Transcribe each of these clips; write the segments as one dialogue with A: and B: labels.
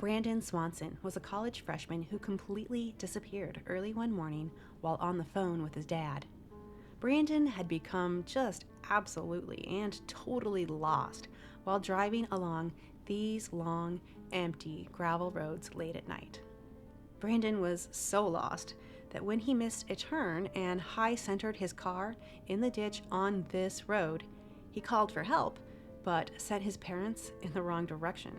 A: Brandon Swanson was a college freshman who completely disappeared early one morning while on the phone with his dad. Brandon had become just absolutely and totally lost while driving along these long, empty gravel roads late at night. Brandon was so lost that when he missed a turn and high-centered his car in the ditch on this road, he called for help, but sent his parents in the wrong direction.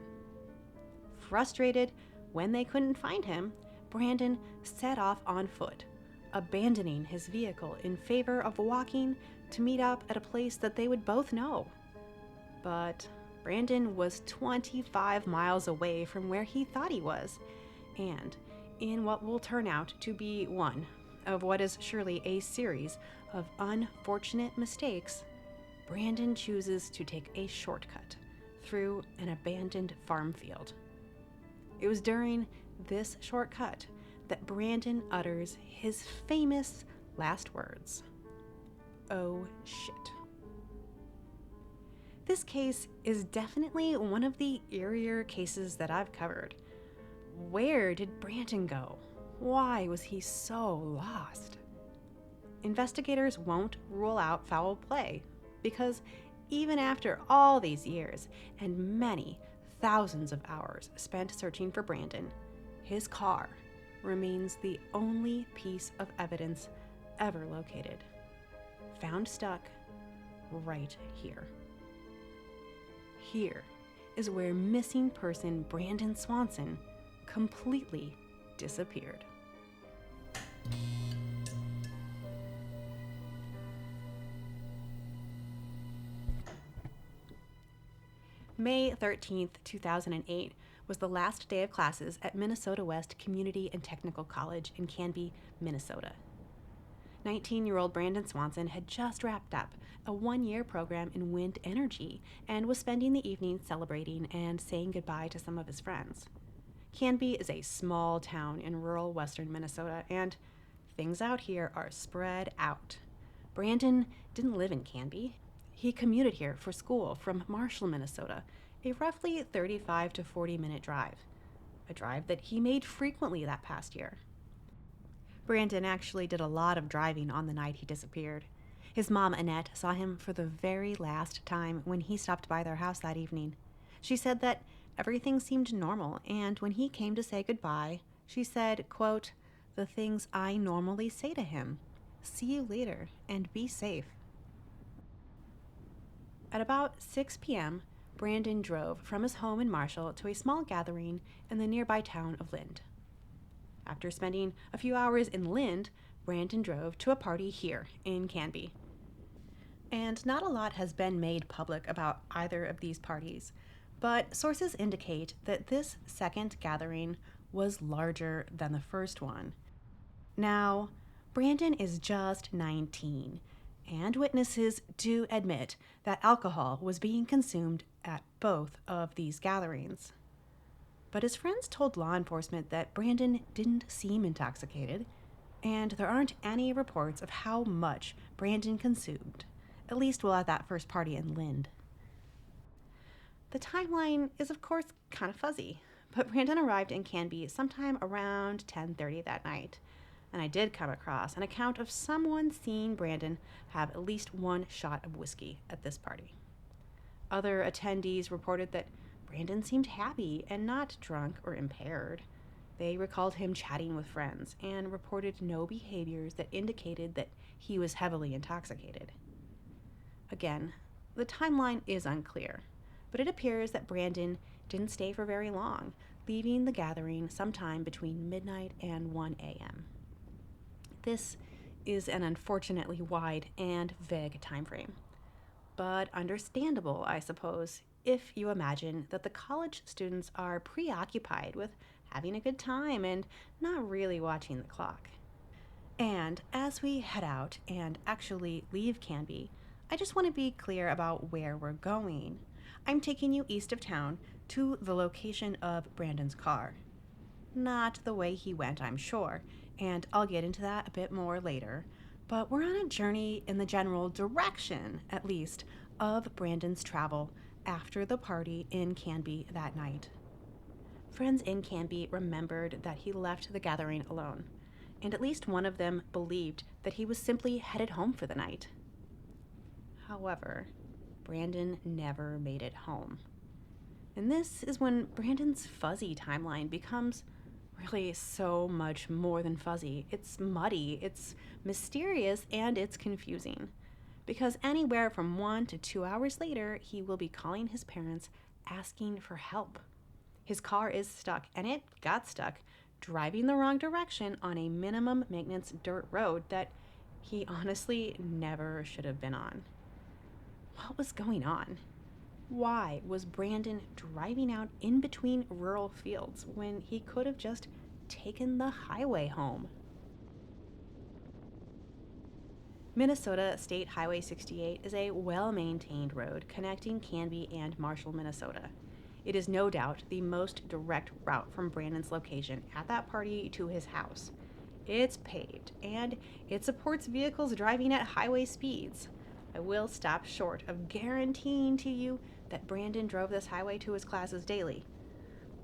A: Frustrated when they couldn't find him, Brandon set off on foot, abandoning his vehicle in favor of walking to meet up at a place that they would both know. But Brandon was 25 miles away from where he thought he was, and in what will turn out to be one of what is surely a series of unfortunate mistakes, Brandon chooses to take a shortcut through an abandoned farm field. It was during this shortcut that Brandon utters his famous last words, "Oh shit." This case is definitely one of the eerier cases that I've covered. Where did Brandon go? Why was he so lost? Investigators won't rule out foul play because even after all these years and many thousands of hours spent searching for Brandon, his car remains the only piece of evidence ever located. Found stuck right here. Here is where missing person Brandon Swanson completely disappeared. May 13th, 2008 was the last day of classes at Minnesota West Community and Technical College in Canby, Minnesota. 19-year-old Brandon Swanson had just wrapped up a one-year program in wind energy and was spending the evening celebrating and saying goodbye to some of his friends. Canby is a small town in rural western Minnesota, and things out here are spread out. Brandon didn't live in Canby. He commuted here for school from Marshall, Minnesota, a roughly 35 to 40-minute drive, a drive that he made frequently that past year. Brandon actually did a lot of driving on the night he disappeared. His mom, Annette, saw him for the very last time when he stopped by their house that evening. She said that everything seemed normal, and when he came to say goodbye, she said, quote, "The things I normally say to him. See you later, and be safe." At about 6 p.m., Brandon drove from his home in Marshall to a small gathering in the nearby town of Lind. After spending a few hours in Lind, Brandon drove to a party here in Canby. And not a lot has been made public about either of these parties, but sources indicate that this second gathering was larger than the first one. Now, Brandon is just 19, and witnesses do admit that alcohol was being consumed at both of these gatherings. But his friends told law enforcement that Brandon didn't seem intoxicated, and there aren't any reports of how much Brandon consumed, at least while at that first party in Lind. The timeline is, of course, kind of fuzzy, but Brandon arrived in Canby sometime around 10:30 that night, and I did come across an account of someone seeing Brandon have at least one shot of whiskey at this party. Other attendees reported that Brandon seemed happy and not drunk or impaired. They recalled him chatting with friends and reported no behaviors that indicated that he was heavily intoxicated. Again, the timeline is unclear, but it appears that Brandon didn't stay for very long, leaving the gathering sometime between midnight and 1 a.m. This is an unfortunately wide and vague time frame, but understandable, I suppose, if you imagine that the college students are preoccupied with having a good time and not really watching the clock. And as we head out and actually leave Canby, I just want to be clear about where we're going. I'm taking you east of town to the location of Brandon's car. Not the way he went, I'm sure, and I'll get into that a bit more later, but we're on a journey in the general direction, at least, of Brandon's travel after the party in Canby that night. Friends in Canby remembered that he left the gathering alone, and at least one of them believed that he was simply headed home for the night. However, Brandon never made it home. And this is when Brandon's fuzzy timeline becomes really so much more than fuzzy. It's muddy, it's mysterious, and it's confusing. Because anywhere from 1 to 2 hours later, he will be calling his parents asking for help. His car is stuck, and it got stuck, driving the wrong direction on a minimum maintenance dirt road that he honestly never should have been on. What was going on? Why was Brandon driving out in between rural fields when he could have just taken the highway home? Minnesota State Highway 68 is a well-maintained road connecting Canby and Marshall, Minnesota. It is no doubt the most direct route from Brandon's location at that party to his house. It's paved, and it supports vehicles driving at highway speeds. I will stop short of guaranteeing to you that Brandon drove this highway to his classes daily.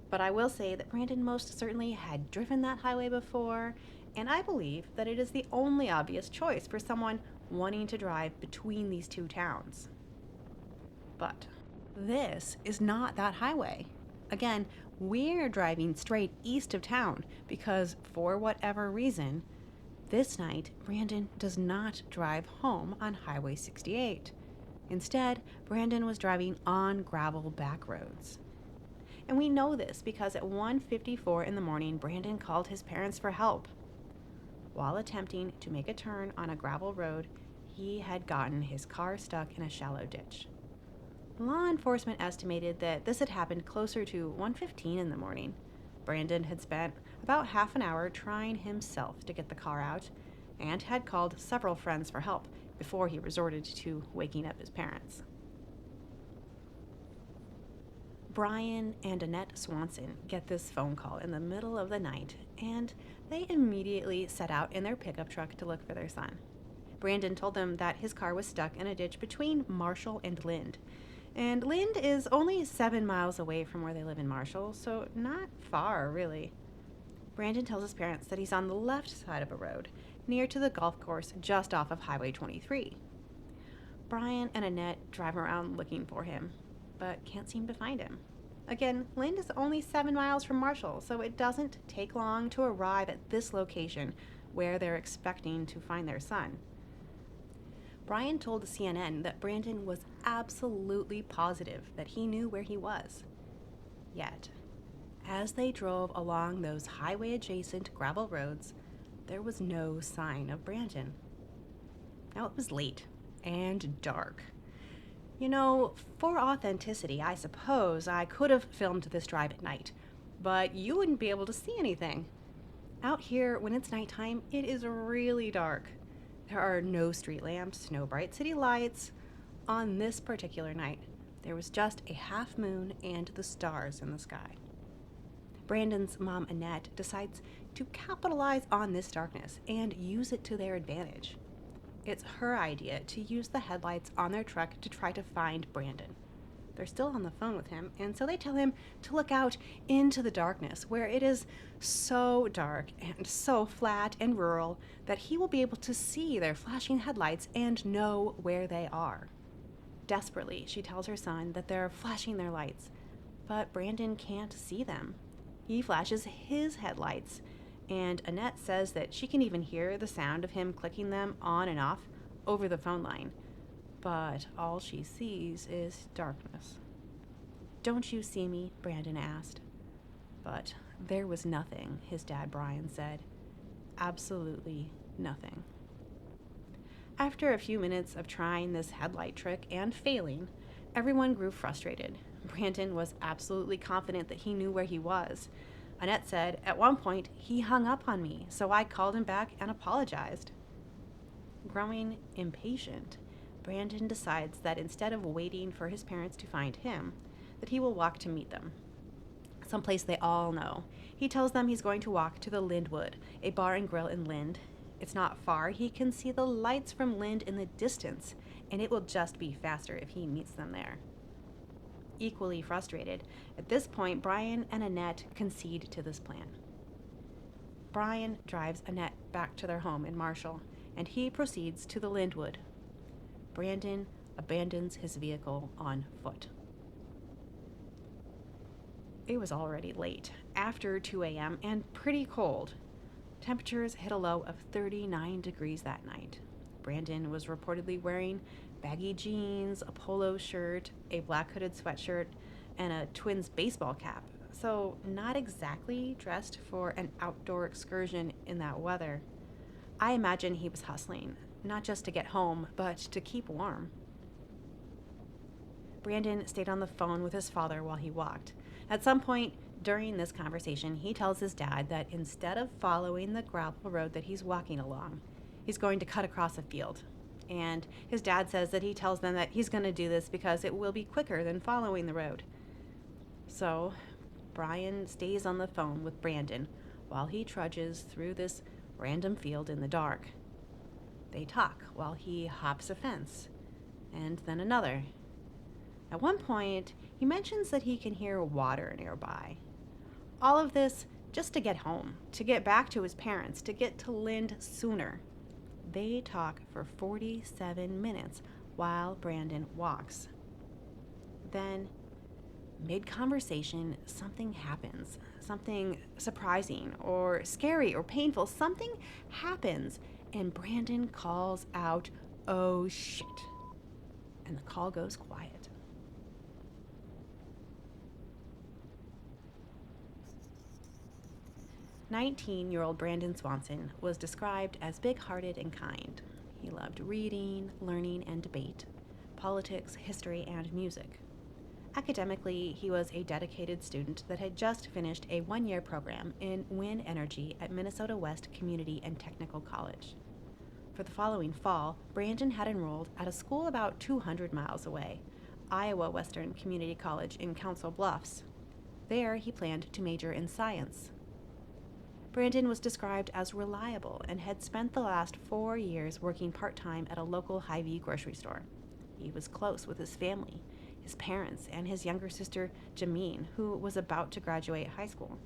A: But I will say that Brandon most certainly had driven that highway before, and I believe that it is the only obvious choice for someone wanting to drive between these two towns. But this is not that highway. Again, we're driving straight east of town because, for whatever reason, this night, Brandon does not drive home on Highway 68. Instead, Brandon was driving on gravel back roads. And we know this because at 1:54 in the morning, Brandon called his parents for help. While attempting to make a turn on a gravel road, he had gotten his car stuck in a shallow ditch. Law enforcement estimated that this had happened closer to 1:15 in the morning. Brandon had spent about half an hour trying himself to get the car out and had called several friends for help before he resorted to waking up his parents. Brian and Annette Swanson get this phone call in the middle of the night, and they immediately set out in their pickup truck to look for their son. Brandon told them that his car was stuck in a ditch between Marshall and Lind. And Lind is only 7 miles away from where they live in Marshall, so not far, really. Brandon tells his parents that he's on the left side of a road, near to the golf course just off of Highway 23. Brian and Annette drive around looking for him, but can't seem to find him. Again, Lind is only 7 miles from Marshall, so it doesn't take long to arrive at this location where they're expecting to find their son. Brian told CNN that Brandon was absolutely positive that he knew where he was. Yet, as they drove along those highway-adjacent gravel roads, there was no sign of Brandon. Now, it was late and dark. You know, for authenticity, I suppose I could have filmed this drive at night, but you wouldn't be able to see anything. Out here, when it's nighttime, it is really dark. There are no street lamps, no bright city lights. On this particular night, there was just a half moon and the stars in the sky. Brandon's mom, Annette, decides to capitalize on this darkness and use it to their advantage. It's her idea to use the headlights on their truck to try to find Brandon. They're still on the phone with him, and so they tell him to look out into the darkness, where it is so dark and so flat and rural that he will be able to see their flashing headlights and know where they are. Desperately, she tells her son that they're flashing their lights, but Brandon can't see them. He flashes his headlights, and Annette says that she can even hear the sound of him clicking them on and off over the phone line. But all she sees is darkness. "Don't you see me?" Brandon asked. But there was nothing, his dad Brian said. Absolutely nothing. After a few minutes of trying this headlight trick and failing, everyone grew frustrated. Brandon was absolutely confident that he knew where he was. Annette said, "At one point, he hung up on me, so I called him back and apologized." Growing impatient, Brandon decides that instead of waiting for his parents to find him, that he will walk to meet them. Someplace they all know. He tells them he's going to walk to the Lindwood, a bar and grill in Lind. It's not far. He can see the lights from Lind in the distance, and it will just be faster if he meets them there. equally frustrated. At this point, Brian and Annette concede to this plan. Brian drives Annette back to their home in Marshall, and he proceeds to the Lindwood. Brandon abandons his vehicle on foot. It was already late, after 2 a.m., and pretty cold. Temperatures hit a low of 39 degrees that night. Brandon was reportedly wearing baggy jeans, a polo shirt, a black hooded sweatshirt, and a Twins baseball cap, so not exactly dressed for an outdoor excursion in that weather. I imagine he was hustling, not just to get home, but to keep warm. Brandon stayed on the phone with his father while he walked. At some point during this conversation, he tells his dad that instead of following the gravel road that he's walking along, he's going to cut across a field. And his dad says that he tells them that he's going to do this because it will be quicker than following the road. So, Brian stays on the phone with Brandon while he trudges through this random field in the dark. They talk while he hops a fence, and then another. At one point, he mentions that he can hear water nearby. All of this just to get home, to get back to his parents, to get to Lind sooner. They talk for 47 minutes while Brandon walks. Then, mid-conversation, something happens. Something surprising or scary or painful. Something happens, and Brandon calls out, "Oh shit." And the call goes quiet. 19-year-old Brandon Swanson was described as big-hearted and kind. He loved reading, learning, and debate, politics, history, and music. Academically, he was a dedicated student that had just finished a one-year program in wind energy at Minnesota West Community and Technical College. For the following fall, Brandon had enrolled at a school about 200 miles away, Iowa Western Community College in Council Bluffs. There, he planned to major in science. Brandon was described as reliable and had spent the last 4 years working part-time at a local Hy-Vee grocery store. He was close with his family, his parents, and his younger sister, Jameen, who was about to graduate high school.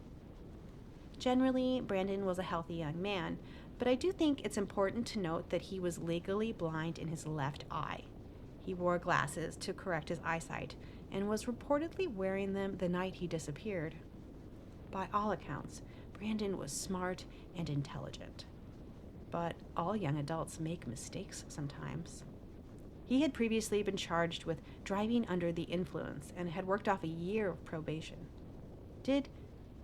A: Generally, Brandon was a healthy young man, but I do think it's important to note that he was legally blind in his left eye. He wore glasses to correct his eyesight and was reportedly wearing them the night he disappeared. By all accounts, Brandon was smart and intelligent. But all young adults make mistakes sometimes. He had previously been charged with driving under the influence and had worked off a year of probation. Did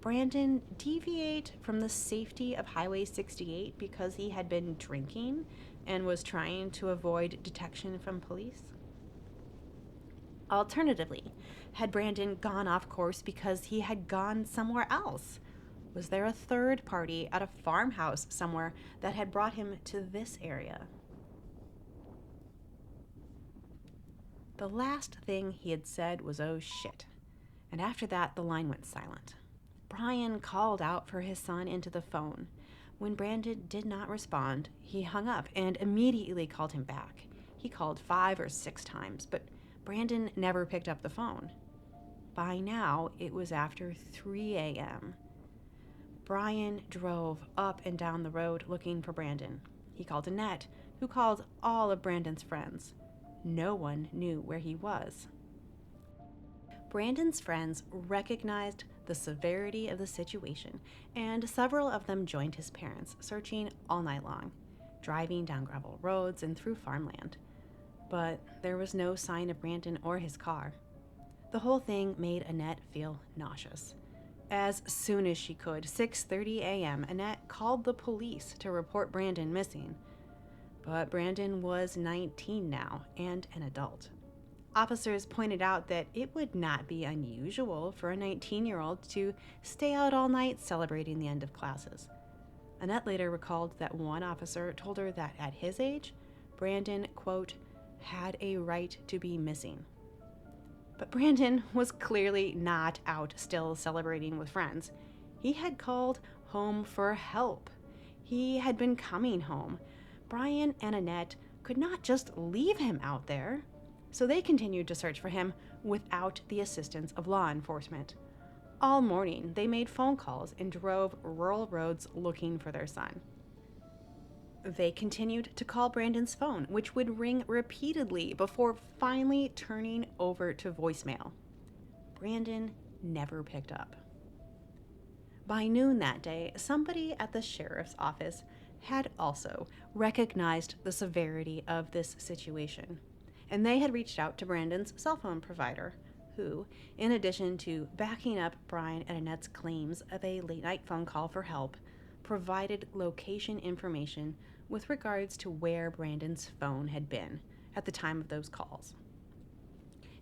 A: Brandon deviate from the safety of Highway 68 because he had been drinking and was trying to avoid detection from police? Alternatively, had Brandon gone off course because he had gone somewhere else? Was there a third party at a farmhouse somewhere that had brought him to this area? The last thing he had said was, "Oh shit," and after that the line went silent. Brian called out for his son into the phone. When Brandon did not respond, he hung up and immediately called him back. He called 5 or 6 times, but Brandon never picked up the phone. By now, it was after 3 a.m. Brian drove up and down the road looking for Brandon. He called Annette, who called all of Brandon's friends. No one knew where he was. Brandon's friends recognized the severity of the situation, and several of them joined his parents, searching all night long, driving down gravel roads and through farmland. But there was no sign of Brandon or his car. The whole thing made Annette feel nauseous. As soon as she could, 6:30 a.m., Annette called the police to report Brandon missing. But Brandon was 19 now and an adult. Officers pointed out that it would not be unusual for a 19-year-old to stay out all night celebrating the end of classes. Annette later recalled that one officer told her that at his age, Brandon, quote, had a right to be missing. But Brandon was clearly not out still celebrating with friends. He had called home for help. He had been coming home. Brian and Annette could not just leave him out there. So they continued to search for him without the assistance of law enforcement. All morning, they made phone calls and drove rural roads looking for their son. They continued to call Brandon's phone, which would ring repeatedly before finally turning over to voicemail. Brandon never picked up. By noon that day, somebody at the sheriff's office had also recognized the severity of this situation, and they had reached out to Brandon's cell phone provider, who, in addition to backing up Brian and Annette's claims of a late-night phone call for help, provided location information with regards to where Brandon's phone had been at the time of those calls.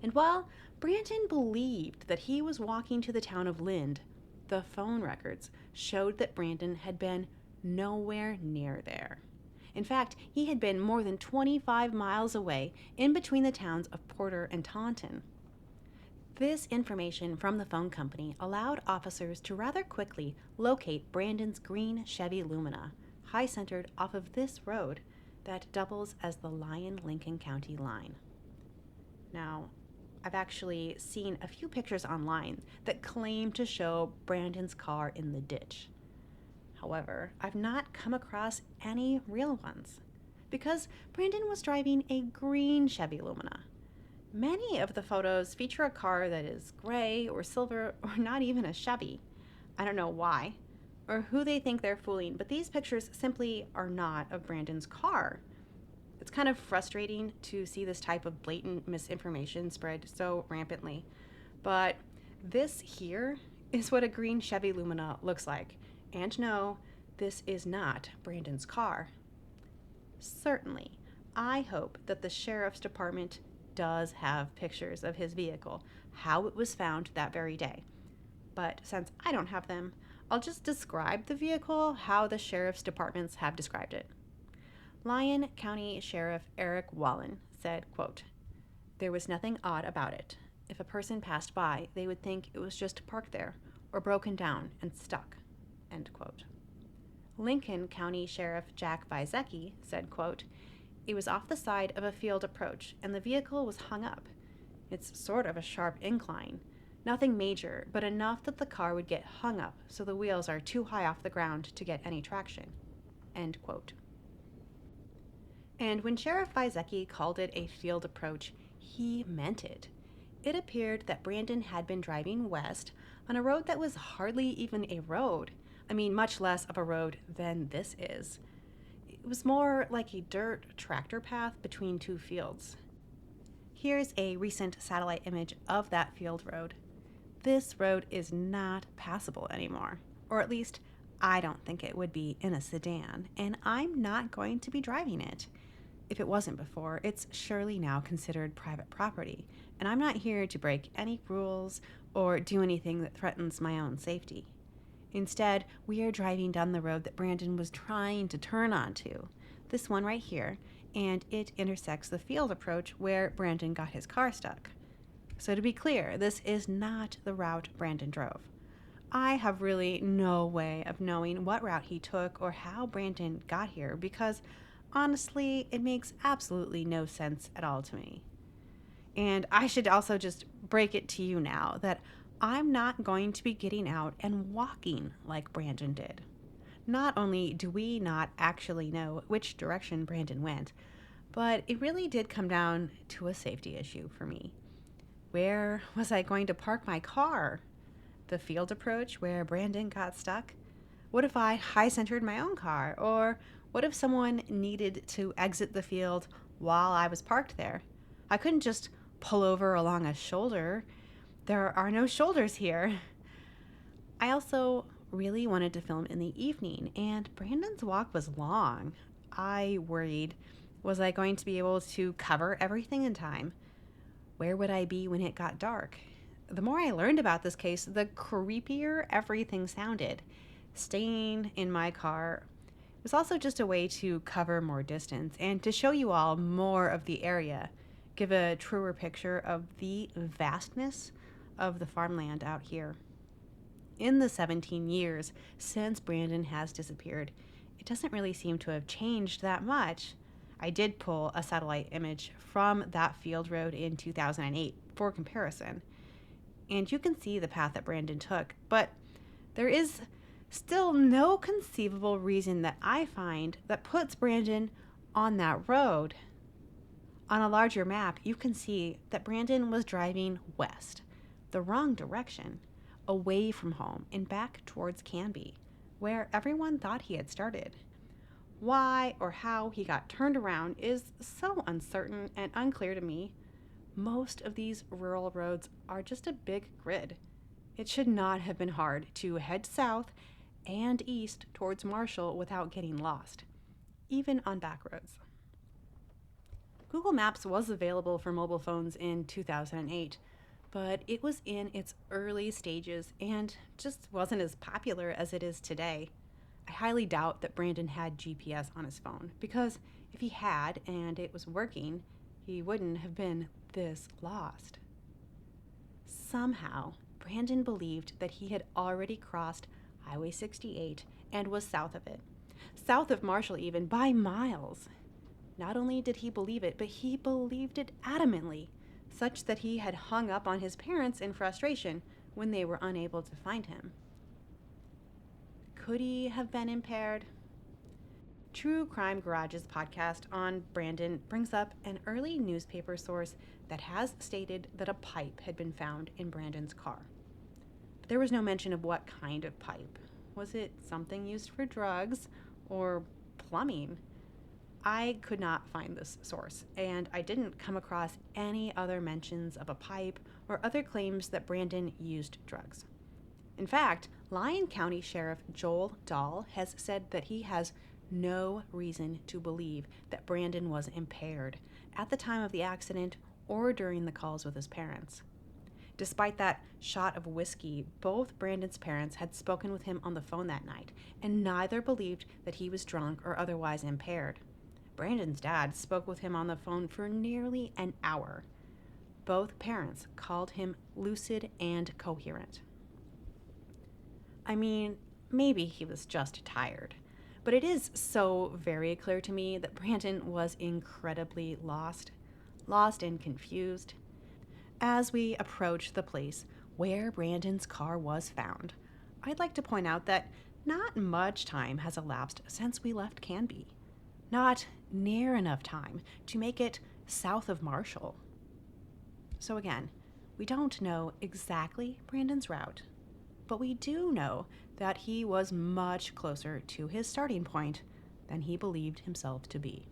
A: And while Brandon believed that he was walking to the town of Lind, the phone records showed that Brandon had been nowhere near there. In fact, he had been more than 25 miles away in between the towns of Porter and Taunton. This information from the phone company allowed officers to rather quickly locate Brandon's green Chevy Lumina, high-centered off of this road that doubles as the Lyon-Lincoln County line. Now, I've actually seen a few pictures online that claim to show Brandon's car in the ditch. However, I've not come across any real ones because Brandon was driving a green Chevy Lumina. Many of the photos feature a car that is gray or silver or not even a Chevy. I don't know why or who they think they're fooling, but these pictures simply are not of Brandon's car. It's kind of frustrating to see this type of blatant misinformation spread so rampantly. But this here is what a green Chevy Lumina looks like. And no, this is not Brandon's car. Certainly, I hope that the sheriff's department does have pictures of his vehicle, how it was found that very day. But since I don't have them, I'll just describe the vehicle how the sheriff's departments have described it. Lyon County Sheriff Eric Wallen said, quote, "There was nothing odd about it. If a person passed by, they would think it was just parked there or broken down and stuck," end quote. Lincoln County Sheriff Jack Vizecki said, quote, "It was off the side of a field approach and the vehicle was hung up. It's sort of a sharp incline. Nothing major, but enough that the car would get hung up so the wheels are too high off the ground to get any traction," end quote. And when Sheriff Vizecki called it a field approach, he meant it. It appeared that Brandon had been driving west on a road that was hardly even a road. I mean, much less of a road than this is. It was more like a dirt tractor path between two fields. Here's a recent satellite image of that field road. This road is not passable anymore, or at least I don't think it would be in a sedan, and I'm not going to be driving it. If it wasn't before, it's surely now considered private property, and I'm not here to break any rules or do anything that threatens my own safety. Instead, we are driving down the road that Brandon was trying to turn onto, this one right here, and it intersects the field approach where Brandon got his car stuck. So to be clear, this is not the route Brandon drove. I have really no way of knowing what route he took or how Brandon got here because honestly, it makes absolutely no sense at all to me. And I should also just break it to you now that I'm not going to be getting out and walking like Brandon did. Not only do we not actually know which direction Brandon went, but it really did come down to a safety issue for me. Where was I going to park my car? The field approach where Brandon got stuck? What if I high-centered my own car? Or what if someone needed to exit the field while I was parked there? I couldn't just pull over along a shoulder. There are no shoulders here. I also really wanted to film in the evening, and Brandon's walk was long. I worried, was I going to be able to cover everything in time? Where would I be when it got dark? The more I learned about this case, the creepier everything sounded. Staying in my car was also just a way to cover more distance and to show you all more of the area, give a truer picture of the vastness of the farmland out here. In the 17 years since Brandon has disappeared, it doesn't really seem to have changed that much. I did pull a satellite image from that field road in 2008 for comparison, and you can see the path that Brandon took, but there is still no conceivable reason that I find that puts Brandon on that road. On a larger map, you can see that Brandon was driving west, the wrong direction, away from home and back towards Canby, where everyone thought he had started. Why or how he got turned around is so uncertain and unclear to me. Most of these rural roads are just a big grid. It should not have been hard to head south and east towards Marshall without getting lost, even on back roads. Google Maps was available for mobile phones in 2008, but it was in its early stages and just wasn't as popular as it is today. I highly doubt that Brandon had GPS on his phone, because if he had and it was working, he wouldn't have been this lost. Somehow, Brandon believed that he had already crossed Highway 68 and was south of it, south of Marshall even, by miles. Not only did he believe it, but he believed it adamantly, such that he had hung up on his parents in frustration when they were unable to find him. Could he have been impaired? True Crime Garage's podcast on Brandon brings up an early newspaper source that has stated that a pipe had been found in Brandon's car. But there was no mention of what kind of pipe. Was it something used for drugs or plumbing? I could not find this source, and I didn't come across any other mentions of a pipe or other claims that Brandon used drugs. In fact, Lyon County Sheriff Joel Dahl has said that he has no reason to believe that Brandon was impaired at the time of the accident or during the calls with his parents. Despite that shot of whiskey, both Brandon's parents had spoken with him on the phone that night, and neither believed that he was drunk or otherwise impaired. Brandon's dad spoke with him on the phone for nearly an hour. Both parents called him lucid and coherent. I mean, maybe he was just tired, but it is so very clear to me that Brandon was incredibly lost and confused. As we approach the place where Brandon's car was found, I'd like to point out that not much time has elapsed since we left Canby. Not near enough time to make it south of Marshall. So again, we don't know exactly Brandon's route, but we do know that he was much closer to his starting point than he believed himself to be.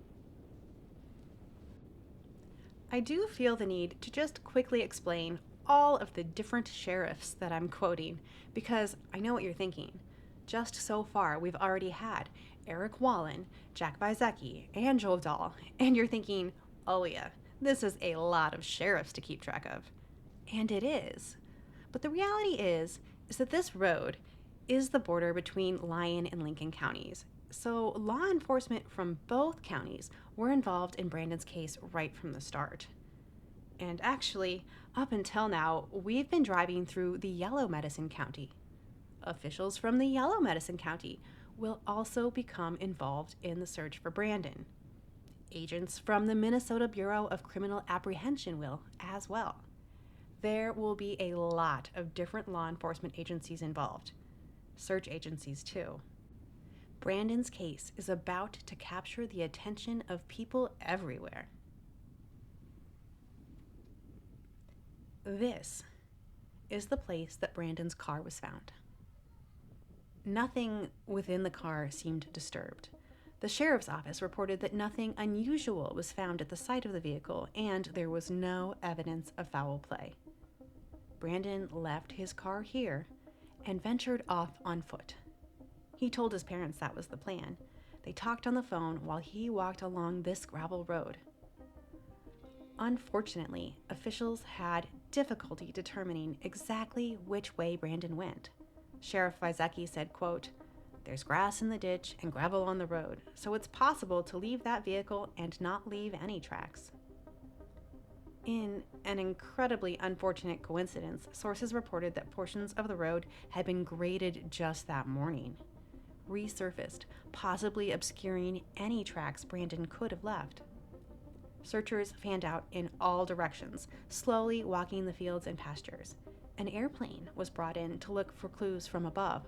A: I do feel the need to just quickly explain all of the different sheriffs that I'm quoting, because I know what you're thinking. Just so far, we've already had Eric Wallen, Jack Vizecki, and Joel Dahl, and you're thinking, oh yeah, this is a lot of sheriffs to keep track of. And it is. But the reality is that this road is the border between Lyon and Lincoln counties. So law enforcement from both counties were involved in Brandon's case right from the start. And actually, up until now, we've been driving through the Yellow Medicine County. Officials from the Yellow Medicine County will also become involved in the search for Brandon. Agents from the Minnesota Bureau of Criminal Apprehension will as well. There will be a lot of different law enforcement agencies involved. Search agencies, too. Brandon's case is about to capture the attention of people everywhere. This is the place that Brandon's car was found. Nothing within the car seemed disturbed. The sheriff's office reported that nothing unusual was found at the site of the vehicle, and there was no evidence of foul play. Brandon left his car here and ventured off on foot. He told his parents that was the plan. They talked on the phone while he walked along this gravel road. Unfortunately, officials had difficulty determining exactly which way Brandon went. Sheriff Vizecki said, quote, "There's grass in the ditch and gravel on the road, so it's possible to leave that vehicle and not leave any tracks." In an incredibly unfortunate coincidence, sources reported that portions of the road had been graded just that morning. resurfaced, possibly obscuring any tracks Brandon could have left. Searchers fanned out in all directions, slowly walking the fields and pastures. An airplane was brought in to look for clues from above.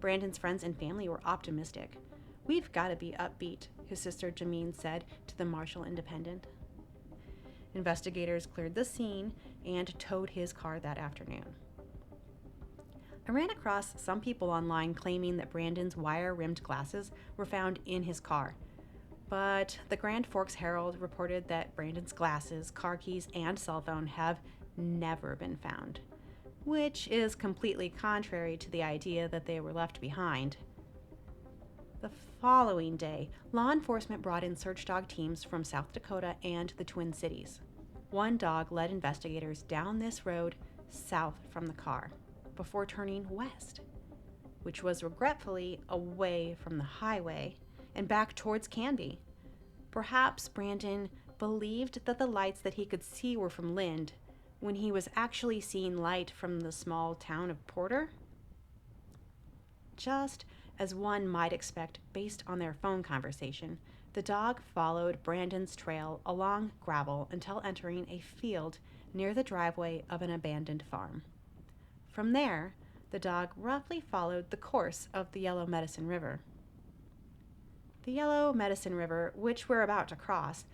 A: Brandon's friends and family were optimistic. "We've got to be upbeat," his sister Jameen said to the Marshall Independent. Investigators cleared the scene and towed his car that afternoon. I ran across some people online claiming that Brandon's wire-rimmed glasses were found in his car. But the Grand Forks Herald reported that Brandon's glasses, car keys, and cell phone have never been found, which is completely contrary to the idea that they were left behind. The following day, law enforcement brought in search dog teams from South Dakota and the Twin Cities. One dog led investigators down this road south from the car before turning west, which was regretfully away from the highway and back towards Canby. Perhaps Brandon believed that the lights that he could see were from Lind, when he was actually seeing light from the small town of Porter. Just as one might expect based on their phone conversation, the dog followed Brandon's trail along gravel until entering a field near the driveway of an abandoned farm. From there, the dog roughly followed the course of the Yellow Medicine River. The Yellow Medicine River, which we're about to cross,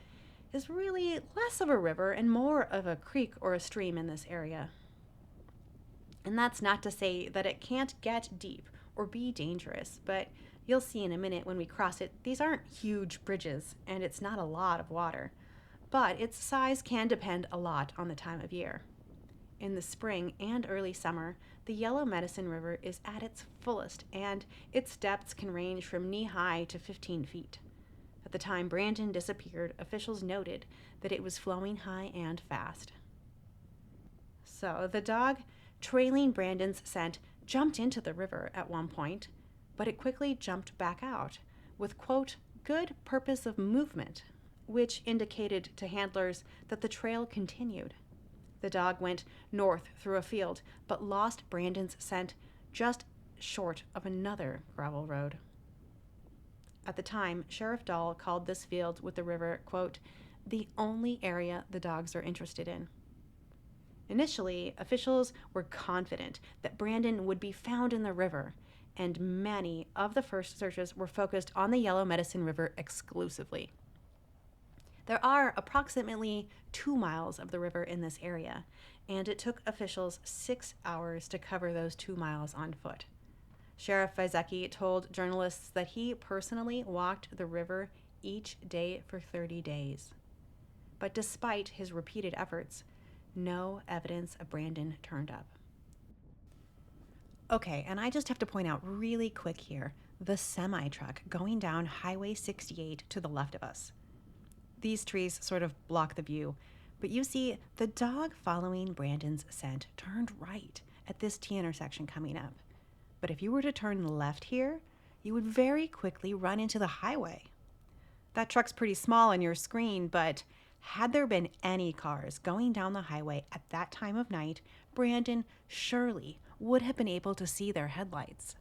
A: is really less of a river and more of a creek or a stream in this area. And that's not to say that it can't get deep or be dangerous, but you'll see in a minute when we cross it, these aren't huge bridges and it's not a lot of water. But its size can depend a lot on the time of year. In the spring and early summer, the Yellow Medicine River is at its fullest, and its depths can range from knee-high to 15 feet. At the time Brandon disappeared, officials noted that it was flowing high and fast. So the dog, trailing Brandon's scent, jumped into the river at one point, but it quickly jumped back out with, quote, "good purpose of movement," which indicated to handlers that the trail continued. The dog went north through a field, but lost Brandon's scent just short of another gravel road. At the time, Sheriff Dahl called this field with the river, quote, "the only area the dogs are interested in." Initially, officials were confident that Brandon would be found in the river, and many of the first searches were focused on the Yellow Medicine River exclusively. There are approximately 2 miles of the river in this area, and it took officials 6 hours to cover those 2 miles on foot. Sheriff Vizecki told journalists that he personally walked the river each day for 30 days. But despite his repeated efforts, no evidence of Brandon turned up. Okay, and I just have to point out really quick here, the semi-truck going down Highway 68 to the left of us. These trees sort of block the view, but you see the dog following Brandon's scent turned right at this T-intersection coming up. But if you were to turn left here, you would very quickly run into the highway. That truck's pretty small on your screen, but had there been any cars going down the highway at that time of night, Brandon surely would have been able to see their headlights.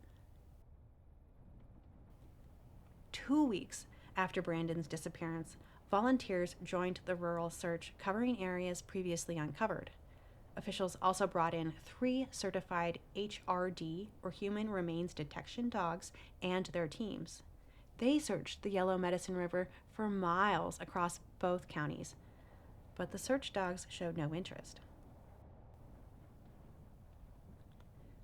A: 2 weeks after Brandon's disappearance, volunteers joined the rural search, covering areas previously uncovered. Officials also brought in 3 certified HRD, or Human Remains Detection dogs, and their teams. They searched the Yellow Medicine River for miles across both counties, but the search dogs showed no interest.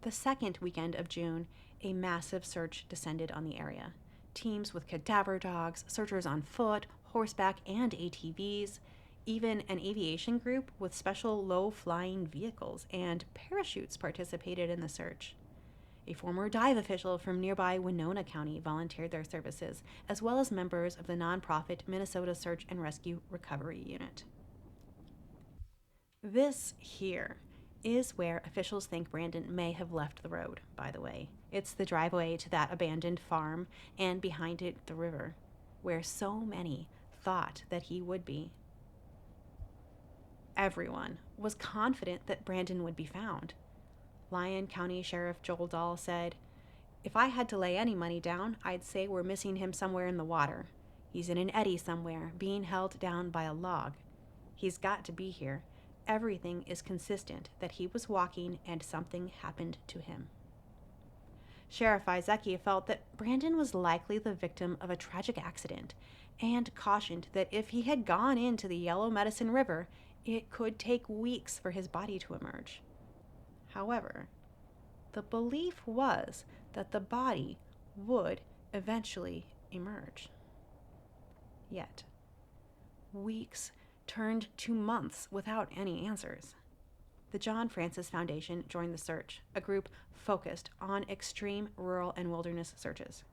A: The second weekend of June, a massive search descended on the area. Teams with cadaver dogs, searchers on foot, horseback, and ATVs, even an aviation group with special low-flying vehicles and parachutes participated in the search. A former dive official from nearby Winona County volunteered their services, as well as members of the nonprofit Minnesota Search and Rescue Recovery Unit. This here is where officials think Brandon may have left the road, by the way. It's the driveway to that abandoned farm, and behind it, the river, where so many thought that he would be. Everyone was confident that Brandon would be found. Lyon County Sheriff Joel Dahl said, If I had to lay any money down, I'd say we're missing him somewhere in the water. He's in an eddy somewhere, being held down by a log. He's got to be here. Everything is consistent that he was walking and something happened to him. Sheriff Izeki felt that Brandon was likely the victim of a tragic accident and cautioned that if he had gone into the Yellow Medicine River, it could take weeks for his body to emerge. However, the belief was that the body would eventually emerge. Yet, weeks turned to months without any answers. The John Francis Foundation joined the search, a group focused on extreme rural and wilderness searches.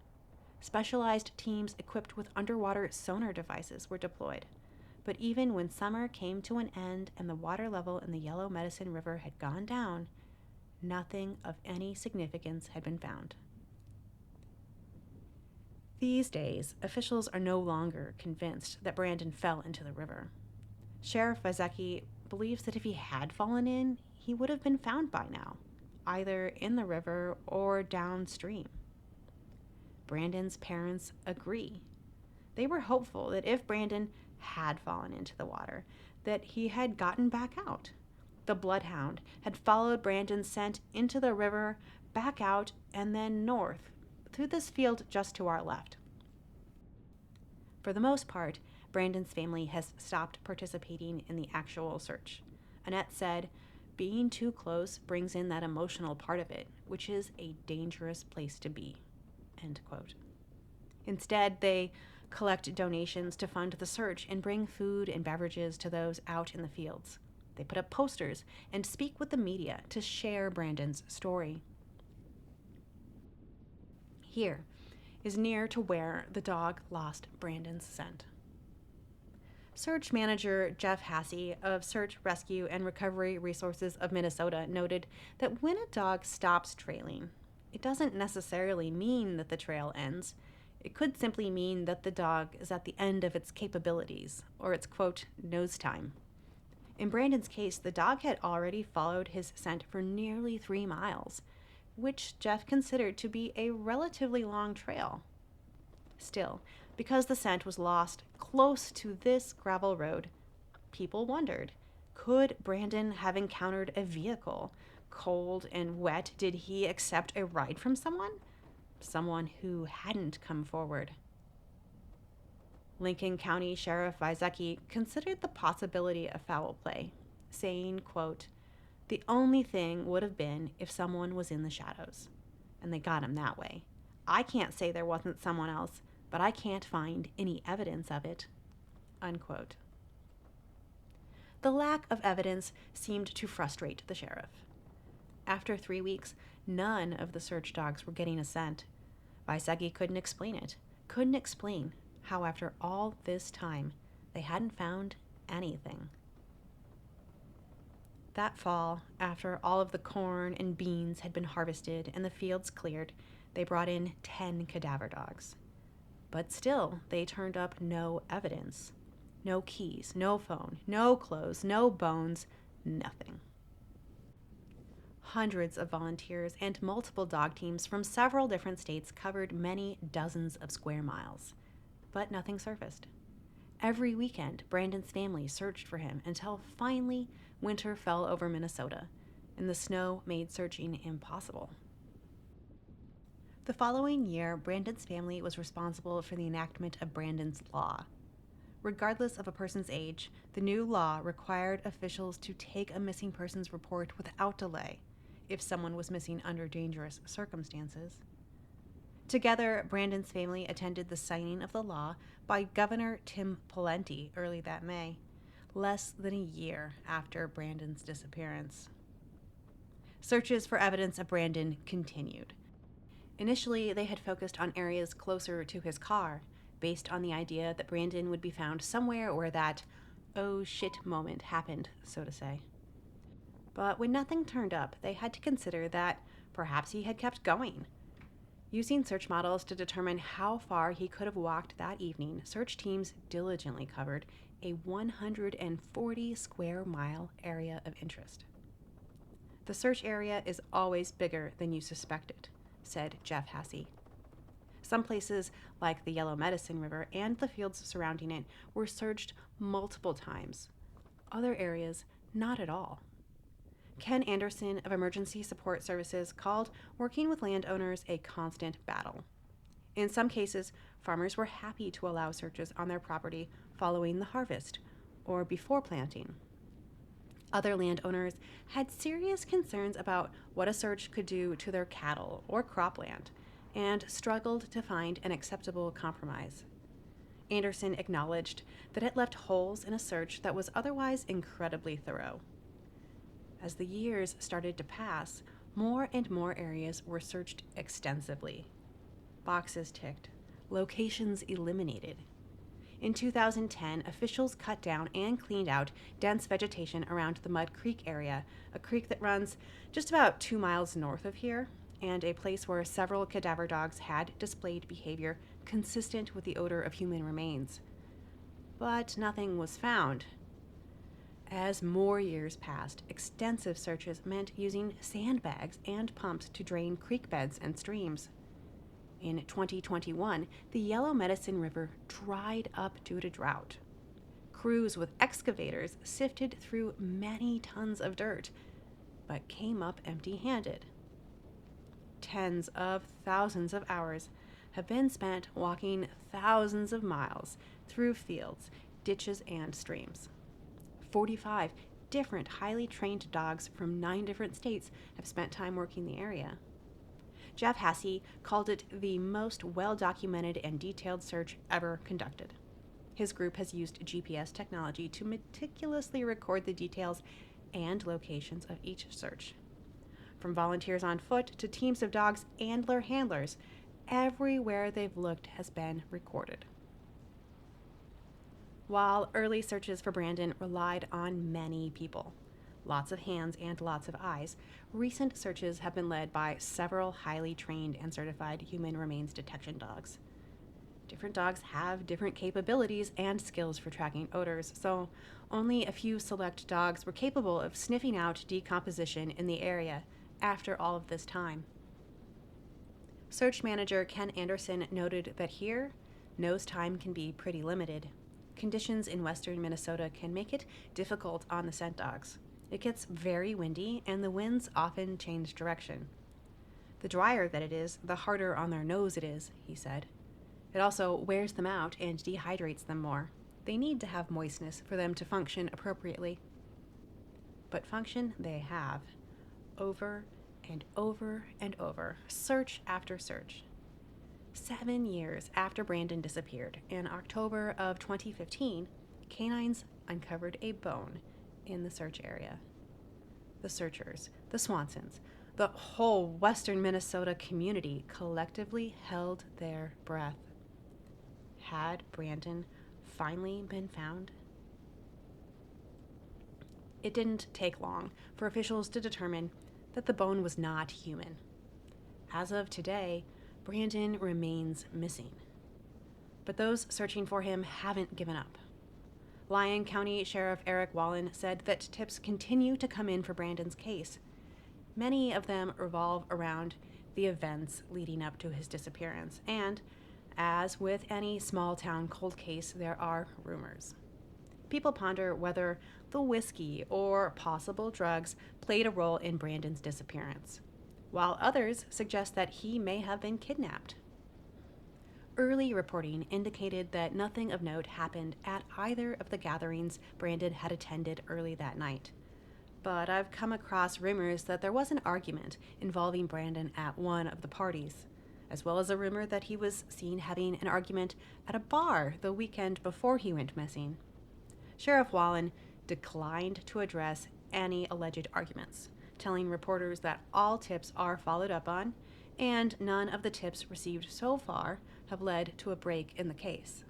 A: Specialized teams equipped with underwater sonar devices were deployed. But even when summer came to an end and the water level in the Yellow Medicine River had gone down, nothing of any significance had been found. These days, officials are no longer convinced that Brandon fell into the river. Sheriff Izeki believes that if he had fallen in, he would have been found by now, either in the river or downstream. Brandon's parents agree. They were hopeful that if Brandon had fallen into the water, that he had gotten back out. The bloodhound had followed Brandon's scent into the river, back out, and then north, through this field just to our left. For the most part, Brandon's family has stopped participating in the actual search. Annette said, "Being too close brings in that emotional part of it, which is a dangerous place to be." End quote. Instead, they collect donations to fund the search and bring food and beverages to those out in the fields. They put up posters and speak with the media to share Brandon's story. Here is near to where the dog lost Brandon's scent. Search manager Jeff Hassey of Search, Rescue, and Recovery Resources of Minnesota noted that when a dog stops trailing, it doesn't necessarily mean that the trail ends. It could simply mean that the dog is at the end of its capabilities, or its, quote, nose time. In Brandon's case, the dog had already followed his scent for nearly 3 miles, which Jeff considered to be a relatively long trail. Still, because the scent was lost close to this gravel road, people wondered, could Brandon have encountered a vehicle? Cold and wet, did he accept a ride from someone? Someone who hadn't come forward. Lincoln County Sheriff Izeki considered the possibility of foul play, saying, quote, "The only thing would have been if someone was in the shadows, and they got him that way. I can't say there wasn't someone else, but I can't find any evidence of it." Unquote. The lack of evidence seemed to frustrate the sheriff. After 3 weeks, none of the search dogs were getting a scent. Izeki couldn't explain it, couldn't explain how after all this time they hadn't found anything. That fall, after all of the corn and beans had been harvested and the fields cleared, they brought in 10 cadaver dogs. But still, they turned up no evidence. No keys, no phone, no clothes, no bones, nothing. Hundreds of volunteers and multiple dog teams from several different states covered many dozens of square miles, but nothing surfaced. Every weekend, Brandon's family searched for him until finally winter fell over Minnesota, and the snow made searching impossible. The following year, Brandon's family was responsible for the enactment of Brandon's Law. Regardless of a person's age, the new law required officials to take a missing persons report without delay if someone was missing under dangerous circumstances. Together, Brandon's family attended the signing of the law by Governor Tim Pawlenty early that May, less than a year after Brandon's disappearance. Searches for evidence of Brandon continued. Initially, they had focused on areas closer to his car, based on the idea that Brandon would be found somewhere where that oh shit moment happened, so to say. But when nothing turned up, they had to consider that perhaps he had kept going. Using search models to determine how far he could have walked that evening, search teams diligently covered a 140 square mile area of interest. The search area is always bigger than you suspected, said Jeff Hasse. Some places, like the Yellow Medicine River and the fields surrounding it, were searched multiple times. Other areas, not at all. Ken Anderson of Emergency Support Services called working with landowners a constant battle. In some cases, farmers were happy to allow searches on their property following the harvest or before planting. Other landowners had serious concerns about what a search could do to their cattle or cropland and struggled to find an acceptable compromise. Anderson acknowledged that it left holes in a search that was otherwise incredibly thorough. As the years started to pass, more and more areas were searched extensively. Boxes ticked, locations eliminated. In 2010, officials cut down and cleaned out dense vegetation around the Mud Creek area, a creek that runs just about 2 miles north of here, and a place where several cadaver dogs had displayed behavior consistent with the odor of human remains. But nothing was found. As more years passed, extensive searches meant using sandbags and pumps to drain creek beds and streams. In 2021, the Yellow Medicine River dried up due to drought. Crews with excavators sifted through many tons of dirt, but came up empty-handed. Tens of thousands of hours have been spent walking thousands of miles through fields, ditches, and streams. 45 different highly trained dogs from 9 different states have spent time working the area. Jeff Hasse called it the most well-documented and detailed search ever conducted. His group has used GPS technology to meticulously record the details and locations of each search. From volunteers on foot to teams of dogs and their handlers, everywhere they've looked has been recorded. While early searches for Brandon relied on many people, lots of hands and lots of eyes, recent searches have been led by several highly trained and certified human remains detection dogs. Different dogs have different capabilities and skills for tracking odors, so only a few select dogs were capable of sniffing out decomposition in the area after all of this time. Search manager Ken Anderson noted that here, nose time can be pretty limited. Conditions in western Minnesota can make it difficult on the scent dogs. It gets very windy, and the winds often change direction. The drier that it is, the harder on their nose it is, he said. It also wears them out and dehydrates them more. They need to have moistness for them to function appropriately. But function they have, over and over and over, search after search. 7 years after Brandon disappeared, in October of 2015, canines uncovered a bone in the search area. The searchers, the Swansons, the whole western Minnesota community collectively held their breath. Had Brandon finally been found? It didn't take long for officials to determine that the bone was not human. As of today, Brandon remains missing. But those searching for him haven't given up. Lyon County Sheriff Eric Wallen said that tips continue to come in for Brandon's case. Many of them revolve around the events leading up to his disappearance, and, as with any small-town cold case, there are rumors. People ponder whether the whiskey or possible drugs played a role in Brandon's disappearance, while others suggest that he may have been kidnapped. Early reporting indicated that nothing of note happened at either of the gatherings Brandon had attended early that night. But I've come across rumors that there was an argument involving Brandon at one of the parties, as well as a rumor that he was seen having an argument at a bar the weekend before he went missing. Sheriff Wallen declined to address any alleged arguments, telling reporters that all tips are followed up on, and none of the tips received so far have led to a break in the case.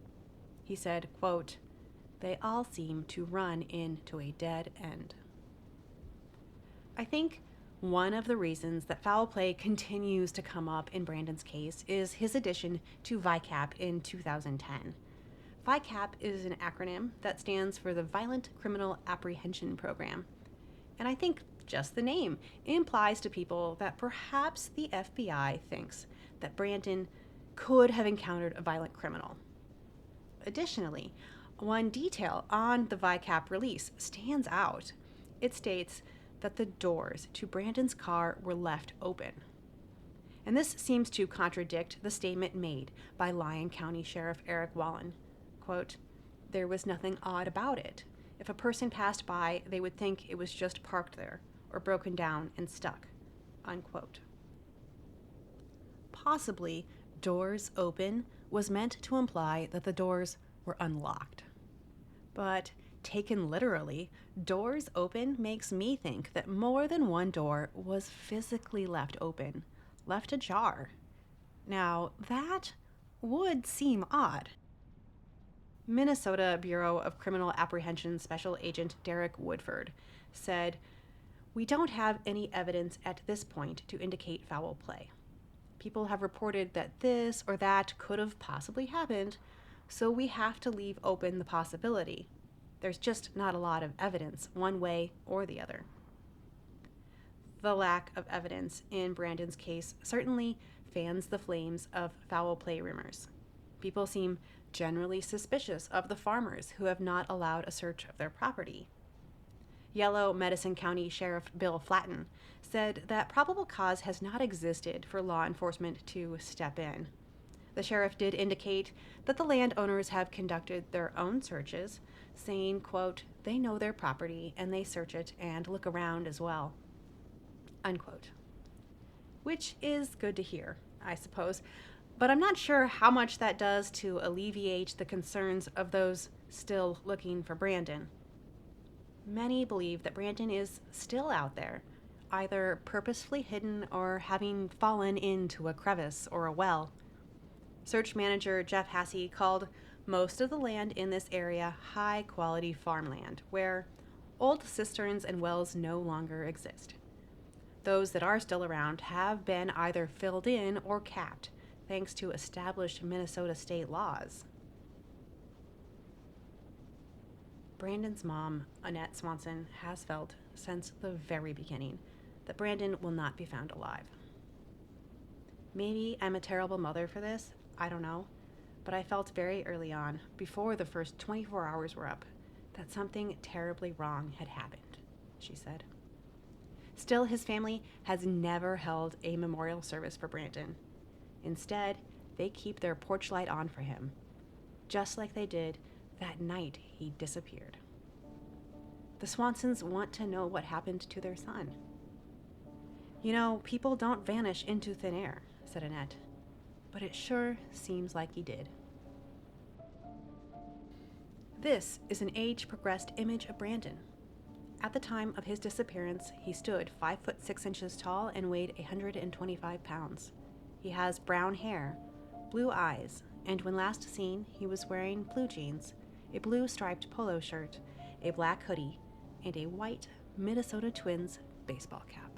A: He said, quote, "They all seem to run into a dead end." I think one of the reasons that foul play continues to come up in Brandon's case is his addition to VICAP in 2010. VICAP is an acronym that stands for the Violent Criminal Apprehension Program. And I think just the name implies to people that perhaps the FBI thinks that Brandon could have encountered a violent criminal. Additionally, one detail on the VICAP release stands out. It states that the doors to Brandon's car were left open. And this seems to contradict the statement made by Lyon County Sheriff Eric Wallen. Quote, "There was nothing odd about it. If a person passed by, they would think it was just parked there or broken down and stuck." Unquote. Possibly, doors open was meant to imply that the doors were unlocked. But taken literally, doors open makes me think that more than one door was physically left open, left ajar. Now, that would seem odd. Minnesota Bureau of Criminal Apprehension Special Agent Derek Woodford said, "We don't have any evidence at this point to indicate foul play. People have reported that this or that could have possibly happened, so we have to leave open the possibility. There's just not a lot of evidence one way or the other." The lack of evidence in Brandon's case certainly fans the flames of foul play rumors. People seem generally suspicious of the farmers who have not allowed a search of their property. Yellow Medicine County Sheriff Bill Flatten said that probable cause has not existed for law enforcement to step in. The sheriff did indicate that the landowners have conducted their own searches, saying, quote, "They know their property and they search it and look around as well." Unquote. Which is good to hear, I suppose, but I'm not sure how much that does to alleviate the concerns of those still looking for Brandon. Many believe that Brandon is still out there, either purposefully hidden or having fallen into a crevice or a well. Search manager Jeff Hassey called most of the land in this area high-quality farmland, where old cisterns and wells no longer exist. Those that are still around have been either filled in or capped, thanks to established Minnesota state laws. Brandon's mom, Annette Swanson, has felt since the very beginning that Brandon will not be found alive. Maybe I'm a terrible mother for this, I don't know, but I felt very early on, before the first 24 hours were up, that something terribly wrong had happened, she said. Still, his family has never held a memorial service for Brandon. Instead, they keep their porch light on for him, just like they did that night he disappeared. The Swansons want to know what happened to their son. "You know, people don't vanish into thin air," said Annette, "but it sure seems like he did." This is an age-progressed image of Brandon. At the time of his disappearance, he stood 5 foot 6 inches tall and weighed 125 pounds. He has brown hair, blue eyes, and when last seen, he was wearing blue jeans, a blue striped polo shirt, a black hoodie, and a white Minnesota Twins baseball cap.